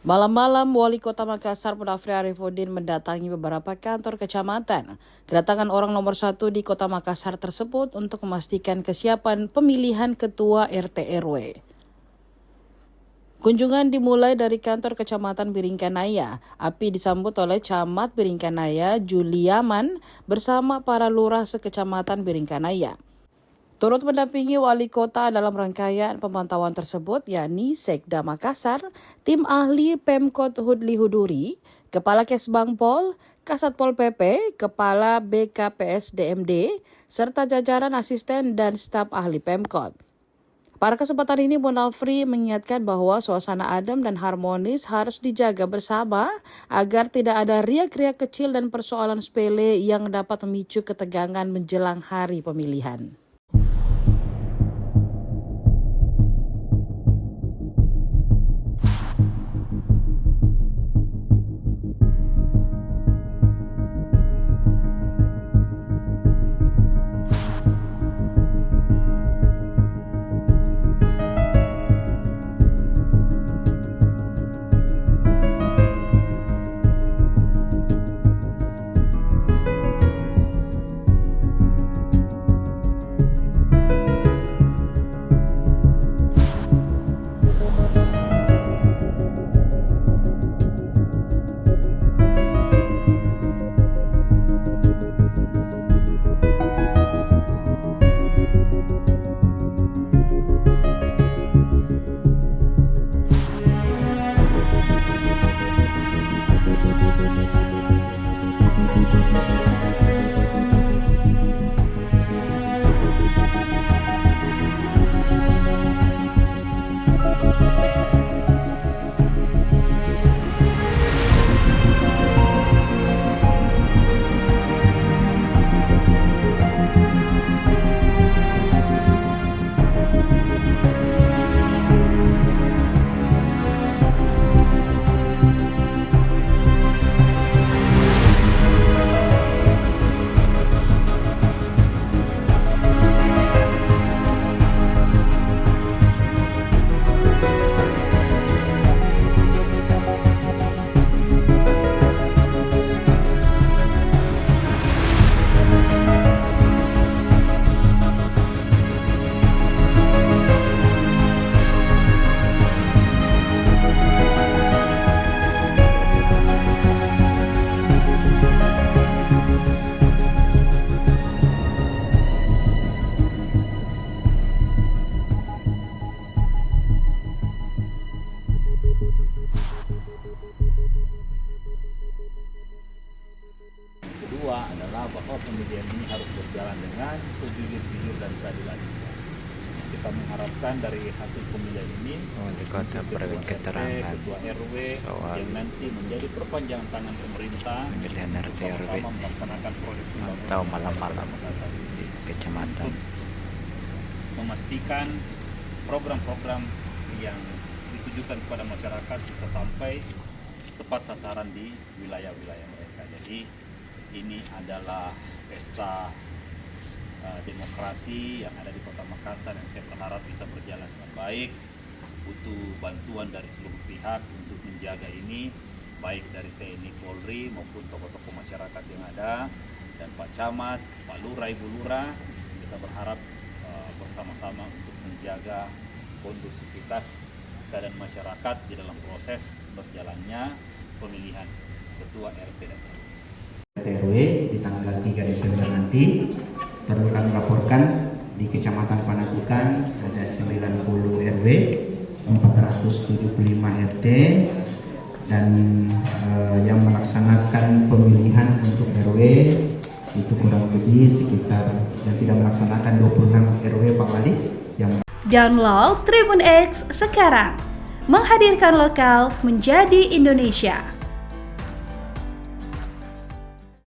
Malam-malam, Wali Kota Makassar Munafri Arifuddin mendatangi beberapa kantor kecamatan. Kedatangan orang nomor 1 di Kota Makassar tersebut untuk memastikan kesiapan pemilihan ketua RT/RW. Kunjungan dimulai dari kantor Kecamatan Biringkanaya. Api disambut oleh Camat Biringkanaya, Juliaman, bersama para lurah sekecamatan Biringkanaya. Turut mendampingi wali kota dalam rangkaian pemantauan tersebut yakni Sekda Makassar, tim ahli Pemkot Hudli Huduri, Kepala Kesbangpol, Kasatpol PP, Kepala BKPSDMD, serta jajaran asisten dan staf ahli Pemkot. Pada kesempatan ini Munafri mengingatkan bahwa suasana adem dan harmonis harus dijaga bersama agar tidak ada riak-riak kecil dan persoalan sepele yang dapat memicu ketegangan menjelang hari pemilihan. Kedua adalah bahwa pemilihan ini harus berjalan dengan sejujur-jujur dan seadil-adilnya. Kita mengharapkan dari hasil pemilihan ini Wali Kota beri keterangan ketua RW soal yang nanti menjadi perpanjangan tangan pemerintah pemilihan RT/RW sama melaksanakan proses atau malam-malam di kecamatan, memastikan program-program yang ditujukan kepada masyarakat bisa sampai tepat sasaran di wilayah-wilayah mereka. Jadi ini adalah pesta demokrasi yang ada di Kota Makassar yang saya berharap bisa berjalan dengan baik. Butuh bantuan dari seluruh pihak untuk menjaga ini, baik dari TNI, Polri maupun tokoh-tokoh masyarakat yang ada, dan Pak Camat, Pak Lurah, Ibu Lurah. Kita berharap bersama-sama untuk menjaga kondusivitas keadaan masyarakat di dalam proses berjalannya pemilihan ketua RT dan RT/RW di tanggal 3 Desember nanti. Perlu kami laporkan di Kecamatan Panakukan ada 90 RW, 475 RT, dan yang melaksanakan pemilihan untuk RW itu kurang lebih sekitar, yang tidak melaksanakan 26 RW Pak Wali. Download Tribun X sekarang, menghadirkan lokal menjadi Indonesia.